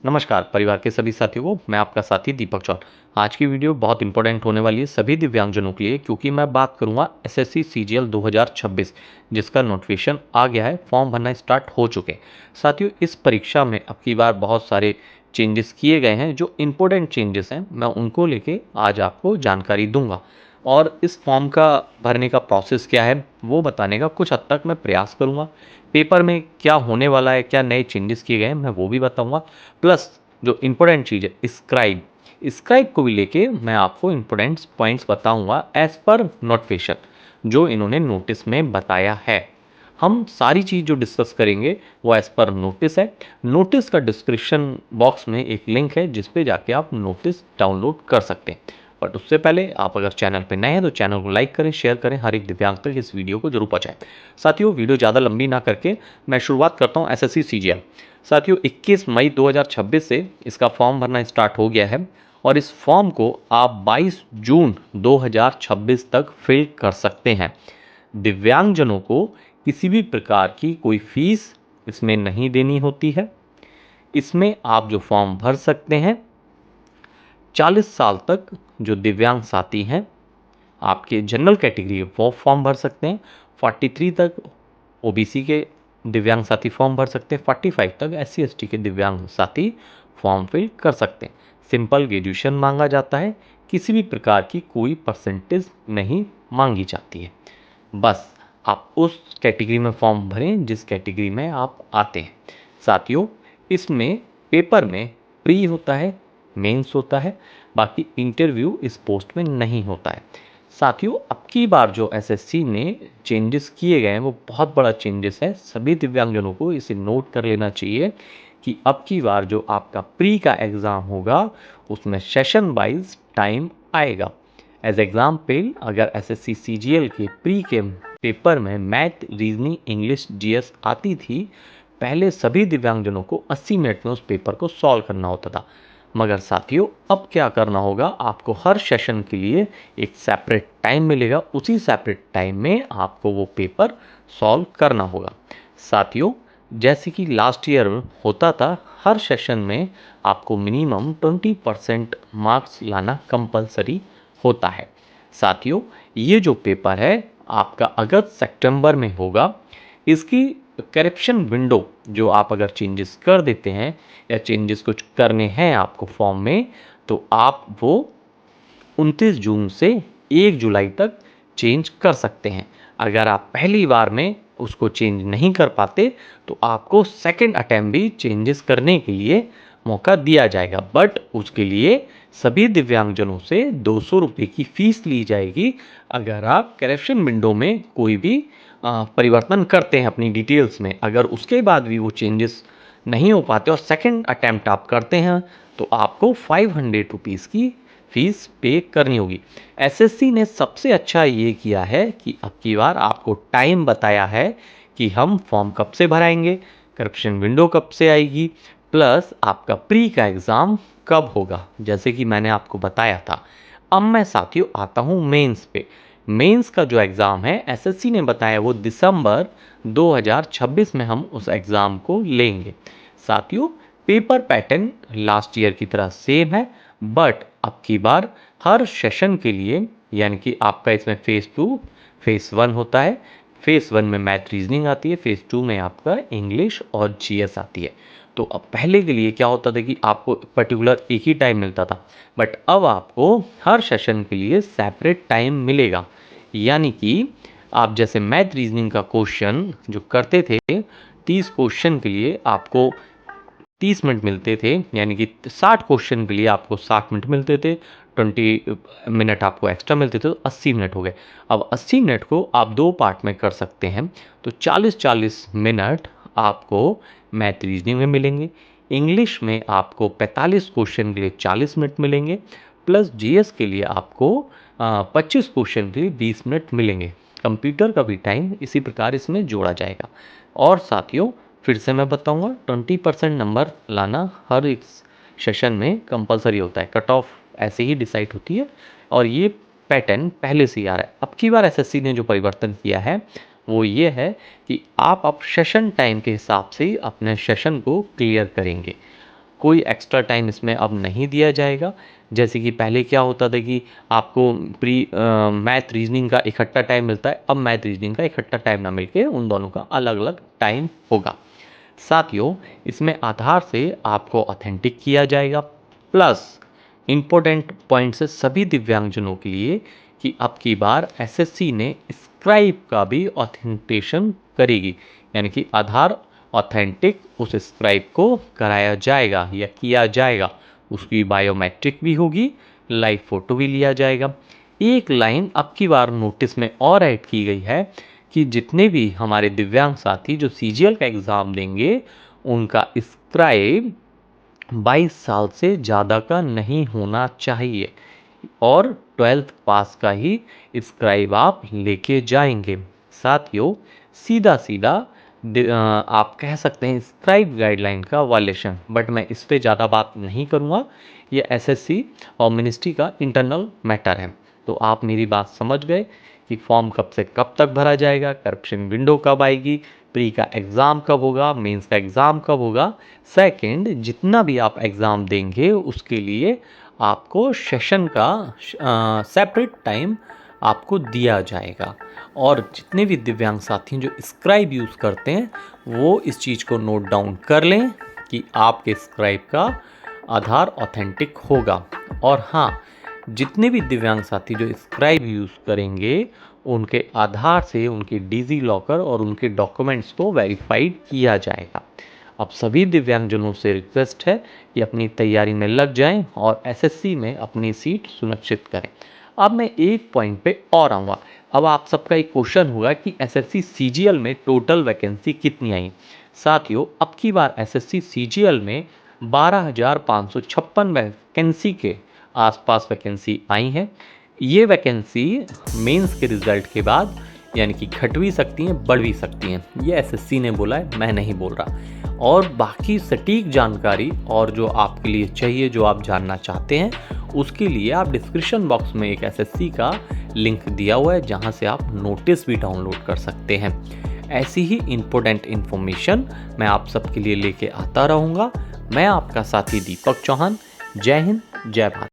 नमस्कार परिवार के सभी साथियों को, मैं आपका साथी दीपक चौर। आज की वीडियो बहुत इंपॉर्टेंट होने वाली है सभी दिव्यांगजनों के लिए, क्योंकि मैं बात करूंगा एसएससी सीजीएल 2026 जिसका नोटिफिकेशन आ गया है। फॉर्म भरना स्टार्ट हो चुके हैं। साथियों, इस परीक्षा में अब की बार बहुत सारे चेंजेस किए गए हैं। जो इंपॉर्टेंट चेंजेस हैं मैं उनको लेके आज आपको जानकारी दूंगा, और इस फॉर्म का भरने का प्रोसेस क्या है वो बताने का कुछ हद तक मैं प्रयास करूंगा। पेपर में क्या होने वाला है, क्या नए चेंजेस किए गए हैं, मैं वो भी बताऊंगा। प्लस जो इम्पोर्टेंट चीज़ है स्क्राइब, स्क्राइब को भी लेके मैं आपको इम्पोर्टेंट पॉइंट्स बताऊंगा एज पर नोटिफिकेशन जो इन्होंने नोटिस में बताया है। हम सारी चीज़ जो डिस्कस करेंगे वो एज पर नोटिस है। नोटिस का डिस्क्रिप्शन बॉक्स में एक लिंक है जिस पे जाके आप नोटिस डाउनलोड कर सकते हैं। बट उससे पहले आप अगर चैनल पे नए हैं तो चैनल को लाइक करें, शेयर करें, हर एक दिव्यांग तक इस वीडियो को जरूर पहुंचाएं। साथियों, वीडियो ज़्यादा लंबी ना करके मैं शुरुआत करता हूं एसएससी सीजीएल। साथियों, 21 मई 2026 से इसका फॉर्म भरना स्टार्ट हो गया है, और इस फॉर्म को आप 22 जून 2026 तक फिल कर सकते हैं। दिव्यांगजनों को किसी भी प्रकार की कोई फीस इसमें नहीं देनी होती है। इसमें आप जो फॉर्म भर सकते हैं, 40 साल तक जो दिव्यांग साथी हैं आपके जनरल कैटेगरी वो फॉर्म भर सकते हैं। 43 तक ओबीसी के दिव्यांग साथी फॉर्म भर सकते हैं। 45 तक एससी एसटी के दिव्यांग साथी फॉर्म फिल कर सकते हैं। सिंपल ग्रेजुएशन मांगा जाता है, किसी भी प्रकार की कोई परसेंटेज नहीं मांगी जाती है। बस आप उस कैटेगरी में फॉर्म भरें जिस कैटेगरी में आप आते हैं। साथियों, इसमें पेपर में प्री होता है, मेंस होता है, बाकी इंटरव्यू इस पोस्ट में नहीं होता है। साथियों, अब की बार जो एसएससी ने चेंजेस किए गए हैं वो बहुत बड़ा चेंजेस है। सभी दिव्यांगजनों को इसे नोट कर लेना चाहिए कि अब की बार जो आपका प्री का एग्ज़ाम होगा उसमें सेशन वाइज टाइम आएगा। एज एग्जाम्पल, अगर एसएससी सीजीएल के प्री के पेपर में मैथ, रीजनिंग, इंग्लिश, जीएस आती थी, पहले सभी दिव्यांगजनों को 80 मिनट में उस पेपर को सॉल्व करना होता था। मगर साथियों, अब क्या करना होगा, आपको हर सेशन के लिए एक सेपरेट टाइम मिलेगा। उसी सेपरेट टाइम में आपको वो पेपर सॉल्व करना होगा। साथियों, जैसे कि लास्ट ईयर होता था, हर सेशन में आपको मिनिमम 20% मार्क्स लाना कंपलसरी होता है। साथियों, ये जो पेपर है आपका अगस्त सितंबर में होगा। इसकी करेक्शन विंडो जो आप अगर चेंजेस कर देते हैं या चेंजेस कुछ करने हैं आपको फॉर्म में, तो आप वो 29 जून से 1 जुलाई तक चेंज कर सकते हैं। अगर आप पहली बार में उसको चेंज नहीं कर पाते तो आपको सेकंड अटेम्प्ट भी चेंजेस करने के लिए मौका दिया जाएगा। बट उसके लिए सभी दिव्यांगजनों से 200 रुपये की फ़ीस ली जाएगी अगर आप करेक्शन विंडो में कोई भी परिवर्तन करते हैं अपनी डिटेल्स में। अगर उसके बाद भी वो चेंजेस नहीं हो पाते और सेकंड अटेम्प्ट आप करते हैं तो आपको 500 रुपीज़ की फीस पे करनी होगी। एसएससी ने सबसे अच्छा ये किया है कि अब की बार आपको टाइम बताया है कि हम फॉर्म कब से भराएंगे, करेक्शन विंडो कब से आएगी, प्लस आपका प्री का एग्ज़ाम कब होगा, जैसे कि मैंने आपको बताया था। अब मैं साथियों आता हूँ मेंस पे। मेंस का जो एग्ज़ाम है एसएससी ने बताया वो दिसंबर 2026 में हम उस एग्ज़ाम को लेंगे। साथियों, पेपर पैटर्न लास्ट ईयर की तरह सेम है, बट अब की बार हर सेशन के लिए, यानी कि आपका इसमें फेज़ 2, फेज़ 1 होता है। फेज़ 1 में मैथ, रीजनिंग आती है, फेज़ 2 में आपका इंग्लिश और जीएस आती है। तो अब पहले के लिए क्या होता था कि आपको पर्टिकुलर एक ही टाइम मिलता था, बट अब आपको हर सेशन के लिए सेपरेट टाइम मिलेगा। यानी कि आप जैसे मैथ, रीजनिंग का क्वेश्चन जो करते थे, 30 क्वेश्चन के लिए आपको 30 मिनट मिलते थे, यानी कि 60 क्वेश्चन के लिए आपको 60 मिनट मिलते थे, 20 मिनट आपको एक्स्ट्रा मिलते थे, तो 80 मिनट हो गए। अब 80 मिनट को आप दो पार्ट में कर सकते हैं, तो 40-40 मिनट आपको मैथ, रीजनिंग में मिलेंगे। इंग्लिश में आपको 45 क्वेश्चन के लिए 40 मिनट मिलेंगे, प्लस जीएस के लिए आपको 25 क्वेश्चन के लिए 20 मिनट मिलेंगे। कंप्यूटर का भी टाइम इसी प्रकार इसमें जोड़ा जाएगा। और साथियों, फिर से मैं बताऊंगा, 20% नंबर लाना हर एक सेशन में कंपलसरी होता है। कट ऑफ ऐसे ही डिसाइड होती है, और ये पैटर्न पहले से ही आ रहा है। अब की बार एसएससी ने जो परिवर्तन किया है वो ये है कि आप अब सेशन टाइम के हिसाब से ही अपने सेशन को क्लियर करेंगे। कोई एक्स्ट्रा टाइम इसमें अब नहीं दिया जाएगा। जैसे कि पहले क्या होता था कि आपको मैथ रीजनिंग का इकट्ठा टाइम मिलता है, अब मैथ रीजनिंग का इकट्ठा टाइम ना मिलके उन दोनों का अलग अलग टाइम होगा। साथियों, इसमें आधार से आपको ऑथेंटिक किया जाएगा। प्लस इम्पोर्टेंट पॉइंट्स है सभी दिव्यांगजनों के लिए कि अब की बार एसएससी ने स्क्राइब का भी ऑथेंटिकेशन करेगी, यानी कि आधार ऑथेंटिक उस स्क्राइब को कराया जाएगा या किया जाएगा। उसकी बायोमेट्रिक भी होगी, लाइव फोटो भी लिया जाएगा। एक लाइन अब की बार नोटिस में और ऐड की गई है कि जितने भी हमारे दिव्यांग साथी जो सीजीएल का एग्ज़ाम देंगे उनका स्क्राइब 22 साल से ज़्यादा का नहीं होना चाहिए और 12th पास का ही स्क्राइब आप लेके जाएंगे। साथियों, सीधा सीधा आप कह सकते हैं स्क्राइब गाइडलाइन का वायलेशन, बट मैं इस पे ज़्यादा बात नहीं करूँगा। ये एसएससी और मिनिस्ट्री का इंटरनल मैटर है। तो आप मेरी बात समझ गए कि फॉर्म कब से कब तक भरा जाएगा, करप्शन विंडो कब आएगी, प्री का एग्ज़ाम कब होगा, मेंस का एग्ज़ाम कब होगा। सेकंड, जितना भी आप एग्ज़ाम देंगे उसके लिए आपको सेशन का सेपरेट टाइम आपको दिया जाएगा। और जितने भी दिव्यांग साथी जो स्क्राइब यूज़ करते हैं वो इस चीज़ को नोट डाउन कर लें कि आपके स्क्राइब का आधार ऑथेंटिक होगा। और हाँ, जितने भी दिव्यांग साथी जो स्क्राइब यूज़ करेंगे उनके आधार से उनके डिजी लॉकर और उनके डॉक्यूमेंट्स को वेरीफाइड किया जाएगा। अब सभी दिव्यांगजनों से रिक्वेस्ट है कि अपनी तैयारी में लग जाएं और एसएससी में अपनी सीट सुनिश्चित करें। अब मैं एक पॉइंट पे और आऊँगा। अब आप सबका एक क्वेश्चन होगा कि एसएससी सीजीएल में टोटल वैकेंसी कितनी आई। साथियों, अब की बार एसएससी सीजीएल में 12,556 वैकेंसी के आसपास वैकेंसी आई हैं। ये वैकेंसी मेंस के रिजल्ट के बाद यानी कि घट भी सकती हैं, बढ़ भी सकती हैं। ये एसएससी ने बोला है, मैं नहीं बोल रहा। और बाकी सटीक जानकारी और जो आपके लिए चाहिए, जो आप जानना चाहते हैं, उसके लिए आप डिस्क्रिप्शन बॉक्स में एक एसएससी का लिंक दिया हुआ है जहां से आप नोटिस भी डाउनलोड कर सकते हैं। ऐसी ही इम्पोर्टेंट इन्फॉर्मेशन मैं आप सबके लिए लेके आता रहूँगा। मैं आपका साथी दीपक चौहान। जय हिंद, जय भारत।